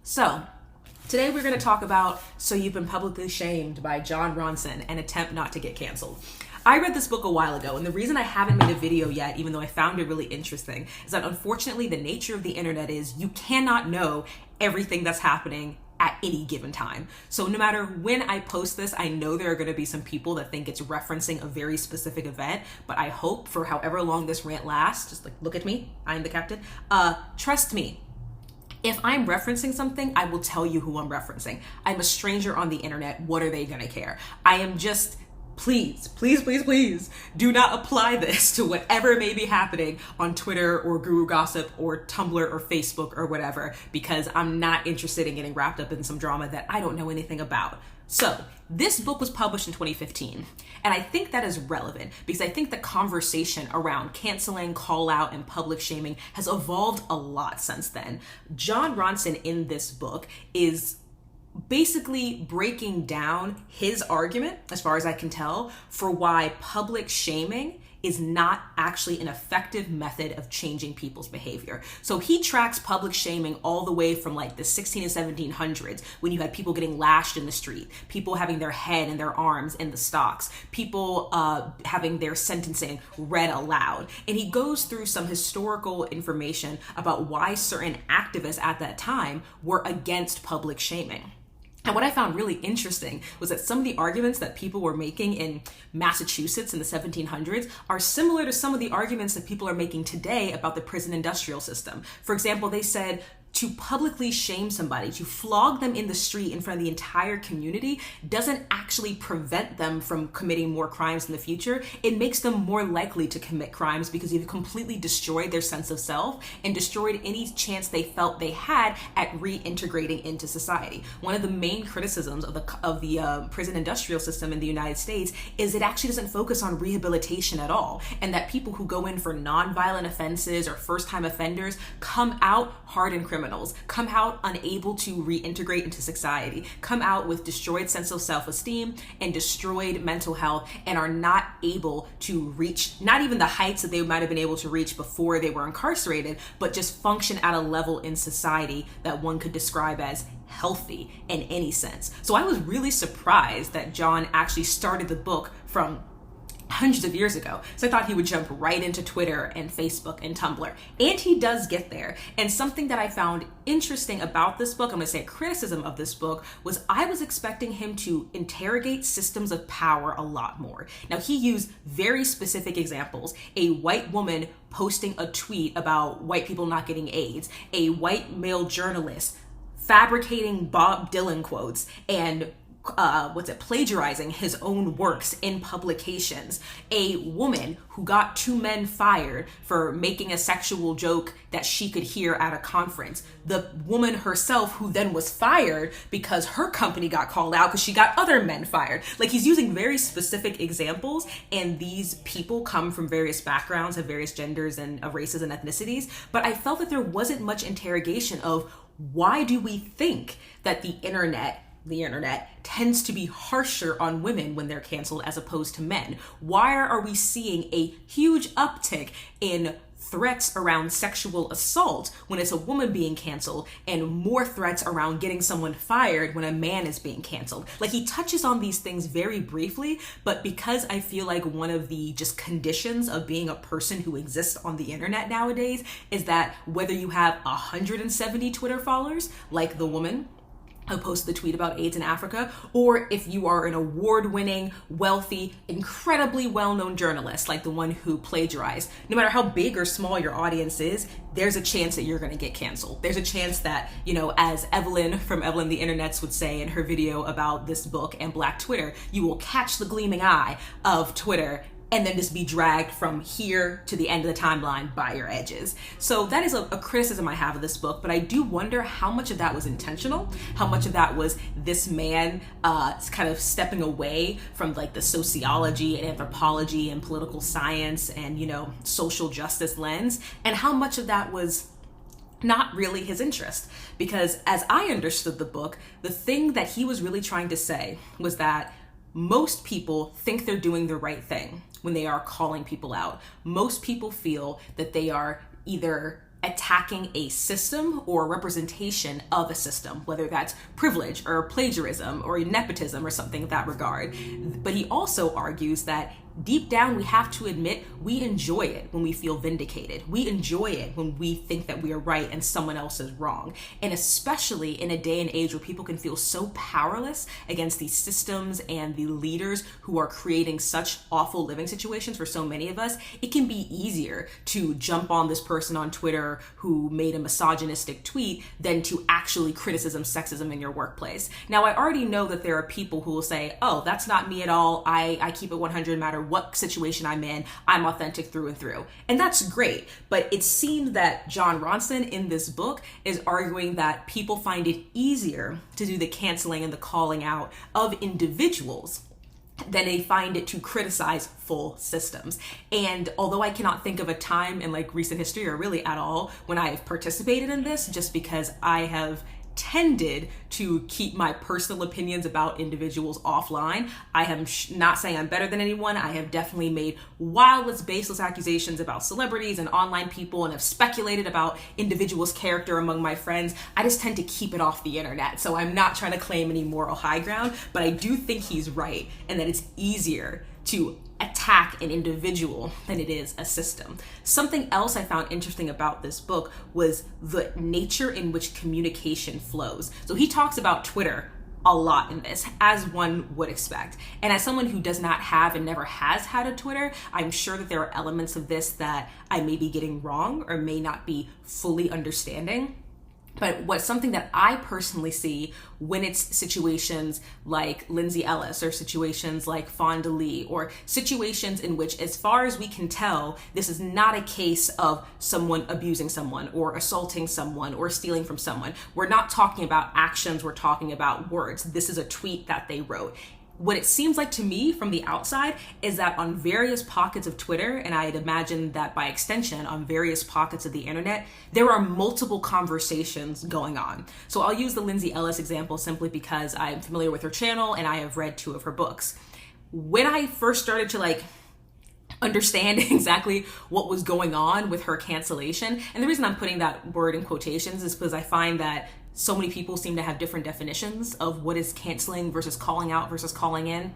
So, today we're going to talk about So You've Been Publicly Shamed by Ronson and Attempt Not to Get Canceled. I read this book a while ago, and the reason I haven't made a video yet, even though I found it really interesting, is that unfortunately the nature of the internet is you cannot know everything that's happening at any given time. So no matter when I post this, I know there are going to be some people that think it's referencing a very specific event, but I hope for however long this rant lasts, just like, look at me, I am the captain, trust me. If I'm referencing something, I will tell you who I'm referencing. I'm a stranger on the internet. What are they gonna care? I am just, please, do not apply this to whatever may be happening on Twitter or Guru Gossip or Tumblr or Facebook or whatever, because I'm not interested in getting wrapped up in some drama that I don't know anything about. So this book was published in 2015, and I think that is relevant because I think the conversation around canceling, call out, and public shaming has evolved a lot since then. Ronson in this book is basically breaking down his argument, as far as I can tell, for why public shaming is not actually an effective method of changing people's behavior. So he tracks public shaming all the way from like the 16 and 1700s, when you had people getting lashed in the street, people having their head and their arms in the stocks, people having their sentencing read aloud. And he goes through some historical information about why certain activists at that time were against public shaming. And what I found really interesting was that some of the arguments that people were making in Massachusetts in the 1700s are similar to some of the arguments that people are making today about the prison industrial system. For example, they said to publicly shame somebody, to flog them in the street in front of the entire community, doesn't actually prevent them from committing more crimes in the future. It makes them more likely to commit crimes because you've completely destroyed their sense of self and destroyed any chance they felt they had at reintegrating into society. One of the main criticisms of the prison industrial system in the United States is it actually doesn't focus on rehabilitation at all, and that people who go in for nonviolent offenses or first-time offenders come out hardened criminals, come out unable to reintegrate into society, come out with destroyed sense of self-esteem and destroyed mental health, and are not able to reach not even the heights that they might have been able to reach before they were incarcerated, but just function at a level in society that one could describe as healthy in any sense. So I was really surprised that John actually started the book from hundreds of years ago. So I thought he would jump right into Twitter and Facebook and Tumblr. And he does get there. And something that I found interesting about this book, I'm going to say a criticism of this book, was I was expecting him to interrogate systems of power a lot more. Now, he used very specific examples. A white woman posting a tweet about white people not getting AIDS, a white male journalist fabricating Bob Dylan quotes and plagiarizing his own works in publications, a woman who got two men fired for making a sexual joke that she could hear at a conference, the woman herself who then was fired because her company got called out because she got other men fired. Like, he's using very specific examples, and these people come from various backgrounds, have various genders and races and ethnicities, but I felt that there wasn't much interrogation of why do we think that the internet tends to be harsher on women when they're canceled as opposed to men? Why are we seeing a huge uptick in threats around sexual assault when it's a woman being canceled, and more threats around getting someone fired when a man is being canceled? Like, he touches on these things very briefly, but because I feel like one of the just conditions of being a person who exists on the internet nowadays is that whether you have 170 Twitter followers, like the woman who posted the tweet about AIDS in Africa, or if you are an award-winning, wealthy, incredibly well-known journalist like the one who plagiarized, no matter how big or small your audience is, there's a chance that you're going to get canceled. There's a chance that, as Evelyn from Evelyn the Internets would say in her video about this book and Black Twitter, you will catch the gleaming eye of Twitter and then just be dragged from here to the end of the timeline by your edges. So that is a criticism I have of this book, but I do wonder how much of that was intentional, how much of that was this man kind of stepping away from like the sociology and anthropology and political science and, social justice lens, and how much of that was not really his interest. Because as I understood the book, the thing that he was really trying to say was that most people think they're doing the right thing when they are calling people out. Most people feel that they are either attacking a system or a representation of a system, whether that's privilege or plagiarism or nepotism or something of that regard. But he also argues that deep down, we have to admit we enjoy it when we feel vindicated. We enjoy it when we think that we are right and someone else is wrong. And especially in a day and age where people can feel so powerless against these systems and the leaders who are creating such awful living situations for so many of us, it can be easier to jump on this person on Twitter who made a misogynistic tweet than to actually criticism sexism in your workplace. Now, I already know that there are people who will say, oh, that's not me at all. I keep it 100 no matter what situation I'm in. I'm authentic through and through. And that's great. But it seems that Jon Ronson in this book is arguing that people find it easier to do the canceling and the calling out of individuals than they find it to criticize full systems. And although I cannot think of a time in like recent history or really at all when I have participated in this, just because I have tended to keep my personal opinions about individuals offline. I am not saying I'm better than anyone. I have definitely made wildless, baseless accusations about celebrities and online people and have speculated about individuals' character among my friends. I just tend to keep it off the internet. So I'm not trying to claim any moral high ground, but I do think he's right and that it's easier to attack an individual than it is a system. Something else I found interesting about this book was the nature in which communication flows. So he talks about Twitter a lot in this, as one would expect. And as someone who does not have and never has had a Twitter, I'm sure that there are elements of this that I may be getting wrong or may not be fully understanding. But what's something that I personally see when it's situations like Lindsay Ellis or situations like Fonda Lee or situations in which, as far as we can tell, this is not a case of someone abusing someone or assaulting someone or stealing from someone. We're not talking about actions, we're talking about words. This is a tweet that they wrote. What it seems like to me from the outside is that on various pockets of Twitter, and I'd imagine that by extension on various pockets of the internet, there are multiple conversations going on. So I'll use the Lindsay Ellis example simply because I'm familiar with her channel and I have read 2 of her books. When I first started to understand exactly what was going on with her cancellation, and the reason I'm putting that word in quotations is because I find that so many people seem to have different definitions of what is canceling versus calling out versus calling in.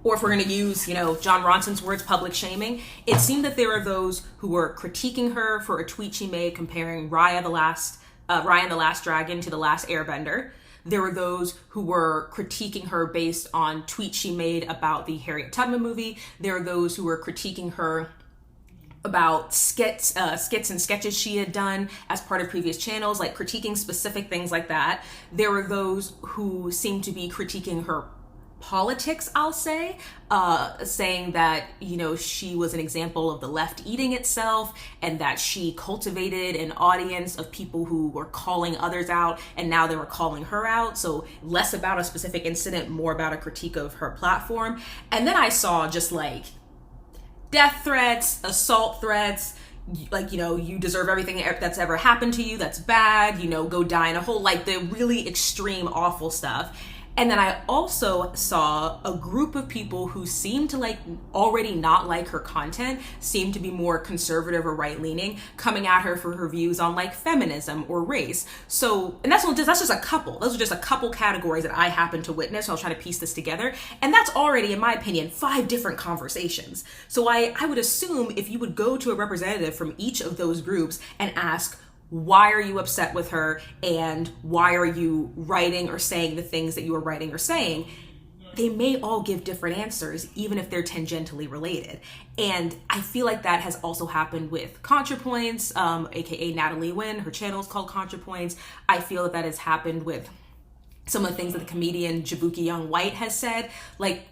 Or if we're going to use, Jon Ronson's words, public shaming, it seemed that there are those who were critiquing her for a tweet she made comparing Raya and the Last Dragon to The Last Airbender. There were those who were critiquing her based on tweets she made about the Harriet Tubman movie. There are those who were critiquing her about skits and sketches she had done as part of previous channels, like critiquing specific things like that. There were those who seemed to be critiquing her politics, I'll say, saying that, she was an example of the left eating itself and that she cultivated an audience of people who were calling others out and now they were calling her out. So less about a specific incident, more about a critique of her platform. And then I saw just death threats, assault threats, you deserve everything that's ever happened to you, that's bad, go die in a hole, the really extreme, awful stuff. And then I also saw a group of people who seemed to already not like her content, seemed to be more conservative or right-leaning, coming at her for her views on feminism or race. So, and that's just a couple. Those are just a couple categories that I happened to witness. So I was trying to piece this together. And that's already, in my opinion, 5 different conversations. So I would assume if you would go to a representative from each of those groups and ask, why are you upset with her and why are you writing or saying the things that you are writing or saying, they may all give different answers, even if they're tangentially related. And I feel like that has also happened with ContraPoints, aka Natalie Wynn. Her channel is called ContraPoints. I feel that has happened with some of the things that the comedian Jaboukie Young-White has said.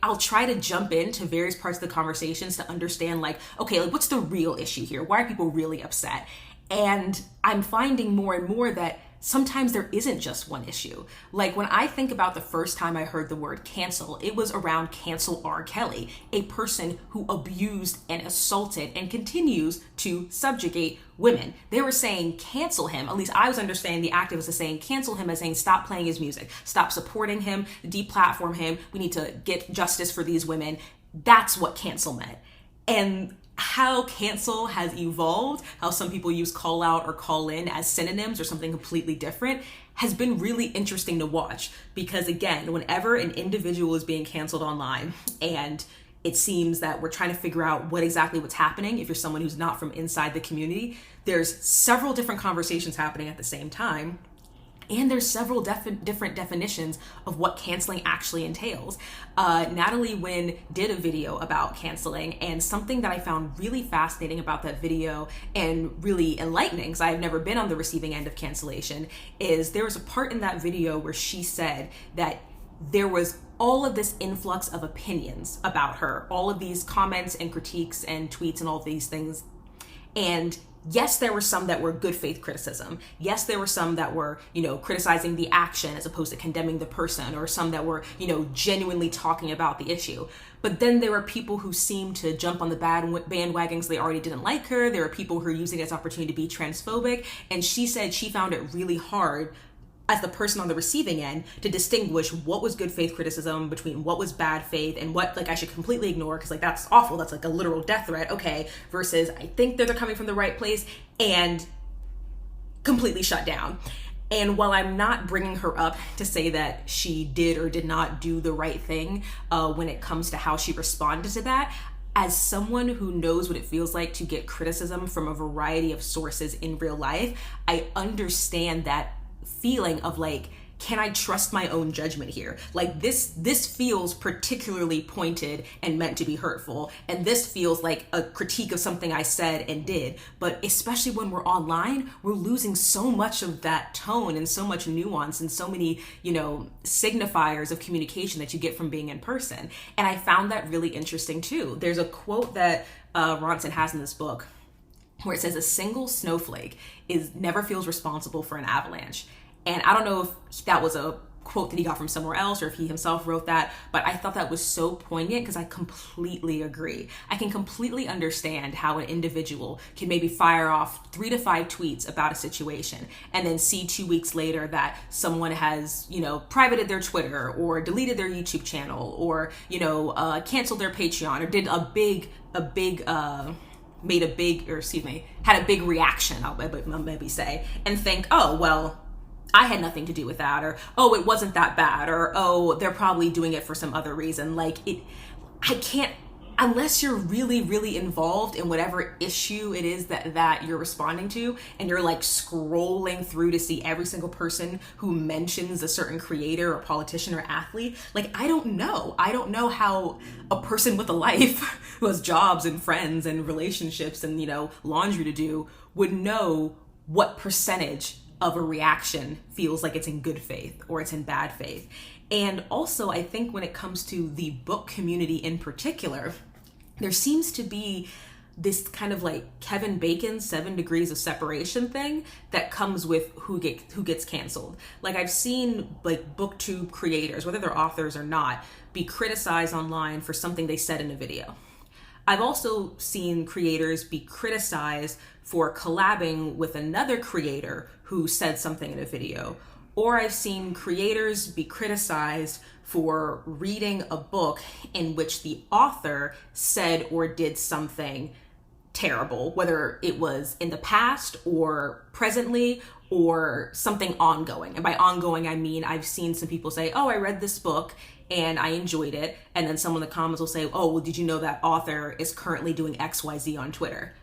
I'll try to jump into various parts of the conversations to understand, what's the real issue here? Why are people really upset? And I'm finding more and more that sometimes there isn't just one issue. When I think about the first time I heard the word cancel, it was around cancel R. Kelly, a person who abused and assaulted and continues to subjugate women. They were saying cancel him. At least I was understanding the activists as saying cancel him, as saying stop playing his music, stop supporting him, deplatform him. We need to get justice for these women. That's what cancel meant. And how cancel has evolved, how some people use call out or call in as synonyms or something completely different, has been really interesting to watch. Because again, whenever an individual is being canceled online and it seems that we're trying to figure out what's happening, if you're someone who's not from inside the community, there's several different conversations happening at the same time. And there's several different definitions of what canceling actually entails. Natalie Wynn did a video about canceling, and something that I found really fascinating about that video and really enlightening, because I've never been on the receiving end of cancellation, is there was a part in that video where she said that there was all of this influx of opinions about her, all of these comments and critiques and tweets and all of these things. And yes, there were some that were good faith criticism. Yes, there were some that were, criticizing the action as opposed to condemning the person, or some that were, genuinely talking about the issue. But then there were people who seemed to jump on the bandwagons. They already didn't like her. There were people who were using it as opportunity to be transphobic. And she said she found it really hard as the person on the receiving end to distinguish what was good faith criticism between what was bad faith and what I should completely ignore because that's awful, that's a literal death threat, okay, versus I think they're coming from the right place and completely shut down. And while I'm not bringing her up to say that she did or did not do the right thing when it comes to how she responded to that, as someone who knows what it feels like to get criticism from a variety of sources in real life, I understand that feeling of can I trust my own judgment here? This feels particularly pointed and meant to be hurtful, and this feels like a critique of something I said and did. But especially when we're online, we're losing so much of that tone and so much nuance and so many, signifiers of communication that you get from being in person. And I found that really interesting too. There's a quote that Ronson has in this book where it says, "A single snowflake never feels responsible for an avalanche." And I don't know if that was a quote that he got from somewhere else or if he himself wrote that, but I thought that was so poignant because I completely agree. I can completely understand how an individual can maybe fire off 3 to 5 tweets about a situation and then see 2 weeks later that someone has, privated their Twitter or deleted their YouTube channel or, canceled their Patreon or did had a big reaction, I'll maybe say, and think, oh, well, I had nothing to do with that, or, oh, it wasn't that bad, or, oh, they're probably doing it for some other reason. I can't, unless you're really, really involved in whatever issue it is that you're responding to, and you're scrolling through to see every single person who mentions a certain creator or politician or athlete. I don't know how a person with a life who has jobs and friends and relationships and, laundry to do would know what percentage of a reaction feels like it's in good faith or it's in bad faith. And also, I think when it comes to the book community in particular, there seems to be this kind of Kevin Bacon's 7 degrees of separation thing that comes with who gets canceled. I've seen Booktube creators, whether they're authors or not, be criticized online for something they said in a video. I've also seen creators be criticized for collabing with another creator who said something in a video. Or I've seen creators be criticized for reading a book in which the author said or did something terrible, whether it was in the past or presently or something ongoing. And by ongoing, I mean I've seen some people say, oh, I read this book and I enjoyed it. And then someone in the comments will say, oh, well, did you know that author is currently doing XYZ on Twitter?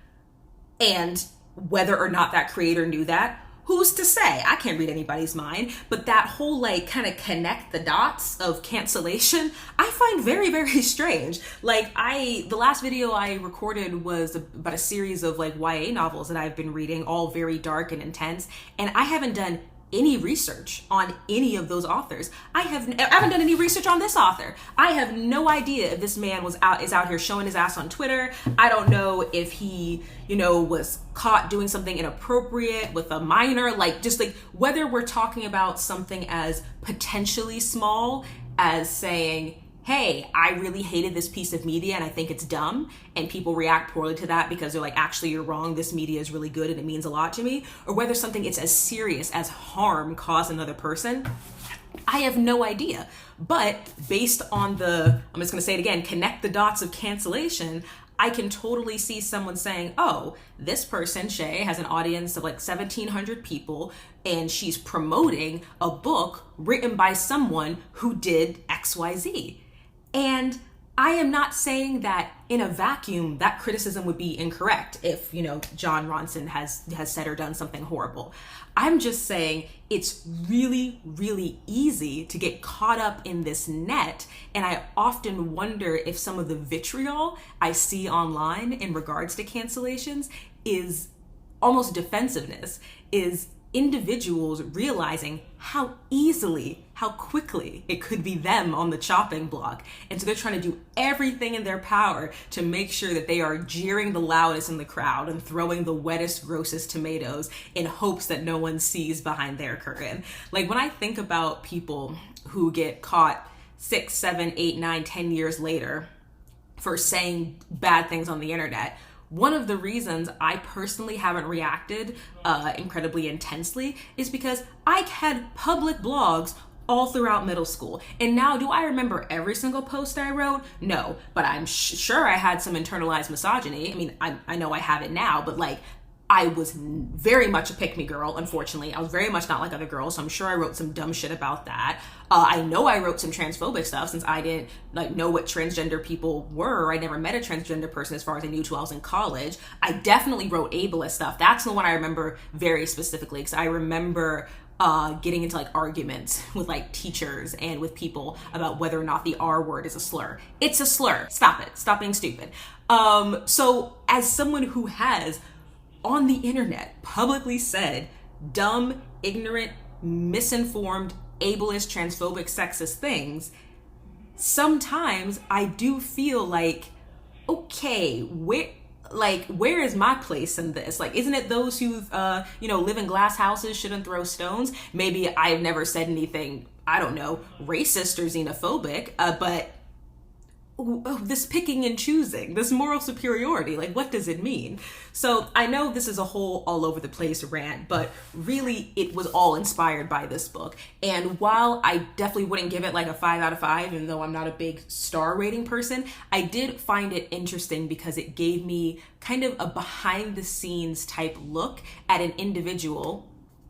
And whether or not that creator knew that, who's to say? I can't read anybody's mind. But that whole kind of connect the dots of cancellation, I find very, very strange. The last video I recorded was about a series of YA novels that I've been reading, all very dark and intense. And I haven't done any research on any of those authors. I haven't done any research on this author. I have no idea if this man is out here showing his ass on Twitter. I don't know if he, was caught doing something inappropriate with a minor, whether we're talking about something as potentially small as saying, hey, I really hated this piece of media and I think it's dumb, and people react poorly to that because they're actually, you're wrong, this media is really good and it means a lot to me, or whether something it's as serious as harm caused another person, I have no idea. But based on I'm just going to say it again, connect the dots of cancellation, I can totally see someone saying, oh, this person, Shay, has an audience of like 1,700 people, and she's promoting a book written by someone who did XYZ. And I am not saying that in a vacuum that criticism would be incorrect if, John Ronson has said or done something horrible. I'm just saying it's really, really easy to get caught up in this net. And I often wonder if some of the vitriol I see online in regards to cancellations is almost defensiveness, is individuals realizing how quickly it could be them on the chopping block. And so they're trying to do everything in their power to make sure that they are jeering the loudest in the crowd and throwing the wettest, grossest tomatoes in hopes that no one sees behind their curtain. Like when I think about people who get caught 6, 7, 8, 9, 10 years later for saying bad things on the internet, one of the reasons I personally haven't reacted incredibly intensely is because I had public blogs all throughout middle school. And now, do I remember every single post I wrote? No, but I'm sure I had some internalized misogyny. I mean, I know I have it now, but like, I was very much a pick-me girl, unfortunately. I was very much not like other girls, so I'm sure I wrote some dumb shit about that. I know I wrote some transphobic stuff since I didn't know what transgender people were. I never met a transgender person as far as I knew till I was in college. I definitely wrote ableist stuff. That's the one I remember very specifically, because I remember getting into arguments with teachers and with people about whether or not the R word is a slur. It's a slur. Stop it. Stop being stupid. So as someone who has on the internet publicly said dumb, ignorant, misinformed, ableist, transphobic, sexist things, sometimes I do feel like, okay, where is my place in this? Isn't it those who live in glass houses shouldn't throw stones? Maybe I've never said anything, I don't know, racist or xenophobic, but this picking and choosing, this moral superiority, what does it mean? So I know this is a whole all over the place rant, but really it was all inspired by this book. And while I definitely wouldn't give it a 5 out of 5, even though I'm not a big star rating person, I did find it interesting because it gave me kind of a behind the scenes type look at an individual,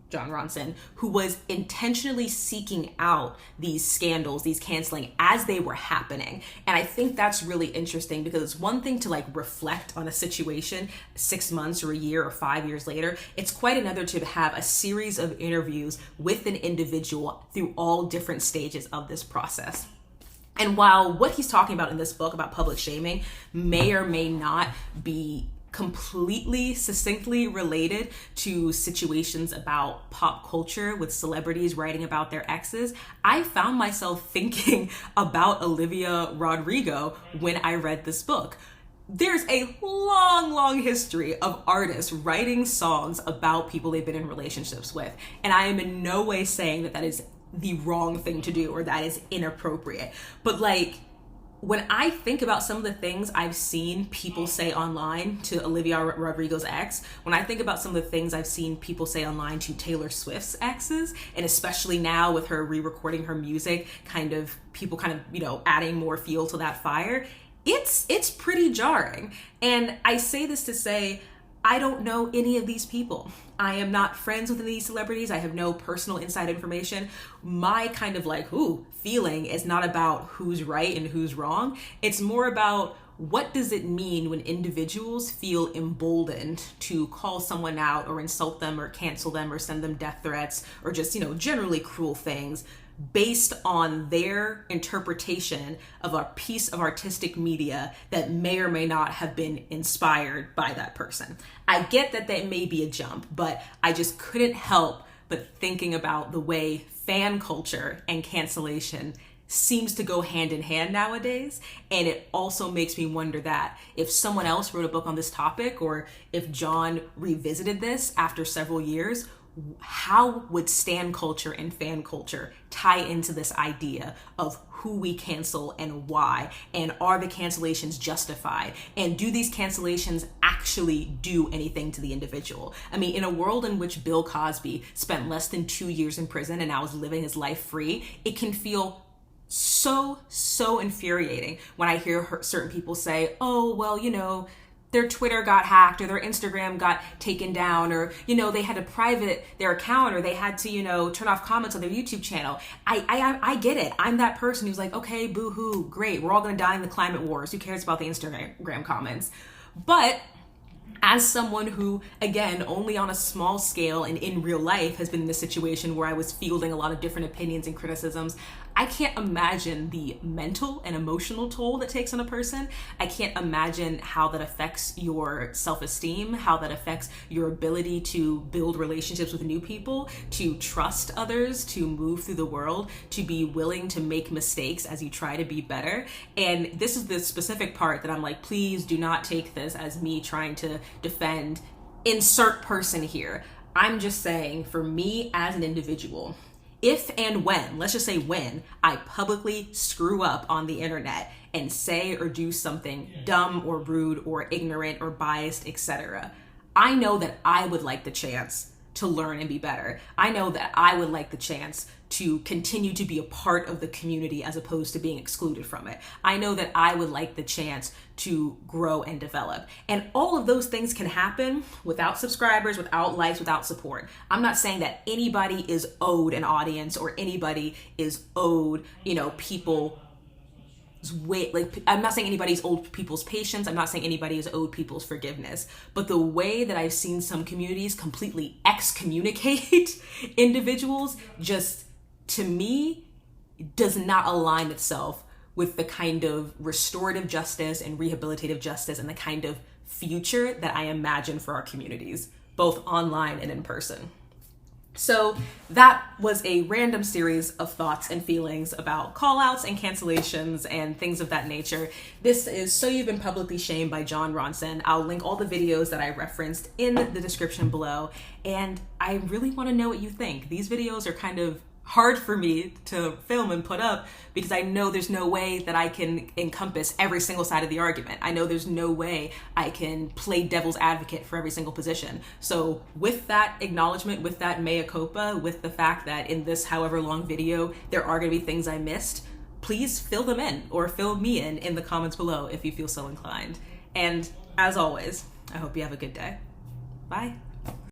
John Ronson, who was intentionally seeking out these scandals, these canceling as they were happening. And I think that's really interesting because it's one thing to reflect on a situation 6 months or a year or 5 years later. It's quite another to have a series of interviews with an individual through all different stages of this process. And while what he's talking about in this book about public shaming may or may not be completely succinctly related to situations about pop culture with celebrities writing about their exes, I found myself thinking about Olivia Rodrigo when I read this book. There's a long history of artists writing songs about people they've been in relationships with, and I am in no way saying that is the wrong thing to do or that is inappropriate, but when I think about some of the things I've seen people say online to Olivia Rodrigo's ex, when I think about some of the things I've seen people say online to Taylor Swift's exes, and especially now with her re-recording her music, people adding more fuel to that fire, it's pretty jarring. And I say this to say, I don't know any of these people. I am not friends with any of these celebrities. I have no personal inside information. My feeling is not about who's right and who's wrong. It's more about what does it mean when individuals feel emboldened to call someone out or insult them or cancel them or send them death threats or just, generally cruel things based on their interpretation of a piece of artistic media that may or may not have been inspired by that person. I get that may be a jump, but I just couldn't help but thinking about the way fan culture and cancellation seems to go hand in hand nowadays. And it also makes me wonder that if someone else wrote a book on this topic, or if John revisited this after several years, how would stan culture and fan culture tie into this idea of who we cancel and why? And are the cancellations justified? And do these cancellations actually do anything to the individual? I mean, in a world in which Bill Cosby spent less than 2 years in prison and now is living his life free, it can feel so infuriating when I hear certain people say, oh, well, their Twitter got hacked or their Instagram got taken down, or, they had to private their account, or they had to, turn off comments on their YouTube channel. I get it. I'm that person who's like, okay, boo-hoo, great. We're all going to die in the climate wars. Who cares about the Instagram comments? But as someone who, again, only on a small scale and in real life has been in a situation where I was fielding a lot of different opinions and criticisms, I can't imagine the mental and emotional toll that takes on a person. I can't imagine how that affects your self-esteem, how that affects your ability to build relationships with new people, to trust others, to move through the world, to be willing to make mistakes as you try to be better. And this is the specific part that I'm like, please do not take this as me trying to defend insert person here. I'm just saying, for me as an individual, if and when, let's just say when, I publicly screw up on the internet and say or do something dumb or rude or ignorant or biased, etc., I know that I would like the chance to learn and be better. I know that I would like the chance to continue to be a part of the community as opposed to being excluded from it. I know that I would like the chance to grow and develop. And all of those things can happen without subscribers, without likes, without support. I'm not saying that anybody is owed an audience or anybody is owed, people I'm not saying anybody's owed people's patience. I'm not saying anybody is owed people's forgiveness. But the way that I've seen some communities completely excommunicate individuals just, to me, does not align itself with the kind of restorative justice and rehabilitative justice and the kind of future that I imagine for our communities, both online and in person. So that was a random series of thoughts and feelings about call-outs and cancellations and things of that nature. This is So You've Been Publicly Shamed by Jon Ronson. I'll link all the videos that I referenced in the description below. And I really want to know what you think. These videos are kind of hard for me to film and put up because I know there's no way that I can encompass every single side of the argument. I know there's no way I can play devil's advocate for every single position. So with that acknowledgement, with that mea culpa, with the fact that in this however long video there are going to be things I missed, please fill them in or fill me in the comments below if you feel so inclined. And as always, I hope you have a good day. Bye.